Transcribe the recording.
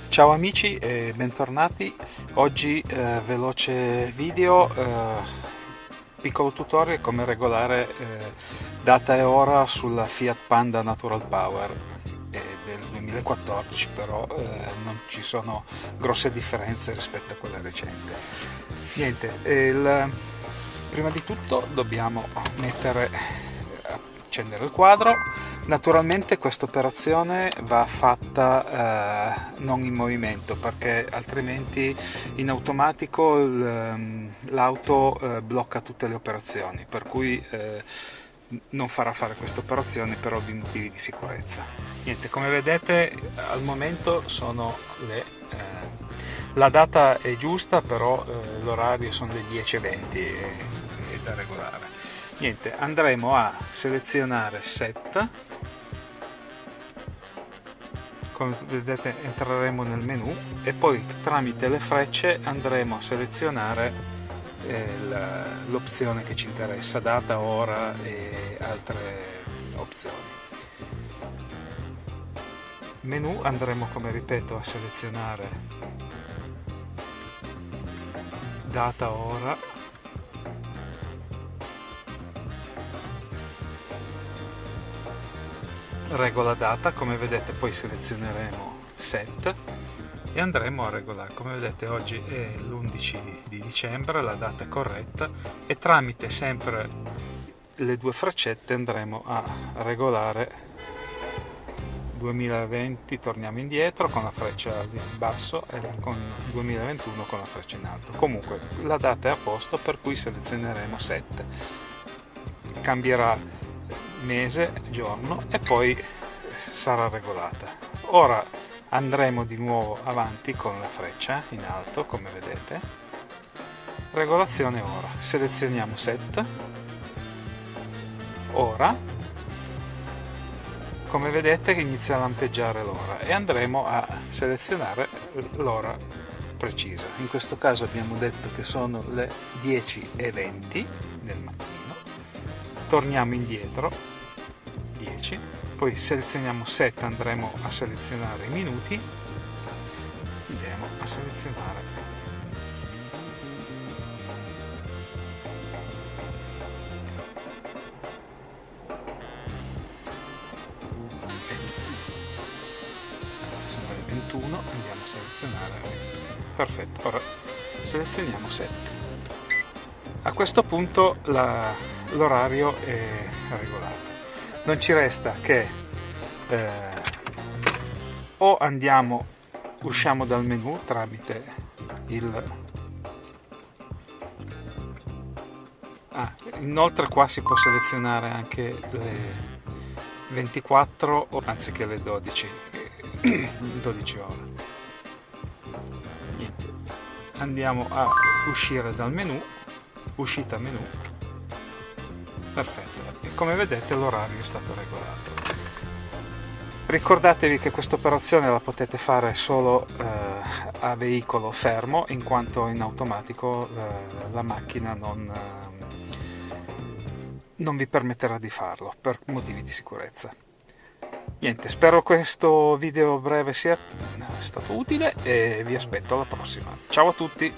Ciao amici e bentornati. Oggi veloce video, piccolo tutorial come regolare data e ora sulla Fiat Panda Natural Power del 2014, però non ci sono grosse differenze rispetto a quella recente. Niente, prima di tutto dobbiamo accendere il quadro. Naturalmente questa operazione va fatta non in movimento, perché altrimenti in automatico l'auto blocca tutte le operazioni, per cui non farà fare questa operazione per ovvi motivi di sicurezza. Niente, come vedete al momento sono la data è giusta, però l'orario sono le 10:20 è da regolare. Niente, andremo a selezionare set. Come vedete entreremo nel menu e poi tramite le frecce andremo a selezionare l'opzione che ci interessa, data, ora e altre opzioni. Menu andremo, come ripeto, a selezionare data, ora, regola data. Come vedete poi selezioneremo set e andremo a regolare. Come vedete oggi è l'11 di dicembre, la data è corretta, e tramite sempre le due freccette andremo a regolare 2020, torniamo indietro con la freccia in basso e con 2021 con la freccia in alto. Comunque la data è a posto, per cui selezioneremo set, cambierà mese, giorno e poi sarà regolata. Ora andremo di nuovo avanti con la freccia in alto, come vedete, regolazione ora, selezioniamo set, ora, come vedete inizia a lampeggiare l'ora e andremo a selezionare l'ora precisa. In questo caso abbiamo detto che sono le 10:20 del mattino. Torniamo indietro 10, poi selezioniamo set, andremo a selezionare i minuti, andiamo a selezionare sono le 21, andiamo a selezionare, perfetto. Ora selezioniamo set. A questo punto l'orario è regolato. Non ci resta che o usciamo dal menu tramite inoltre qua si può selezionare anche le 24 anziché le 12 ore. Niente. Andiamo a uscire dal menu, uscita menu, perfetto, e come vedete l'orario è stato regolato. Ricordatevi che questa operazione la potete fare solo a veicolo fermo, in quanto in automatico la macchina non vi permetterà di farlo per motivi di sicurezza. Niente, spero questo video breve sia stato utile e vi aspetto alla prossima. Ciao a tutti!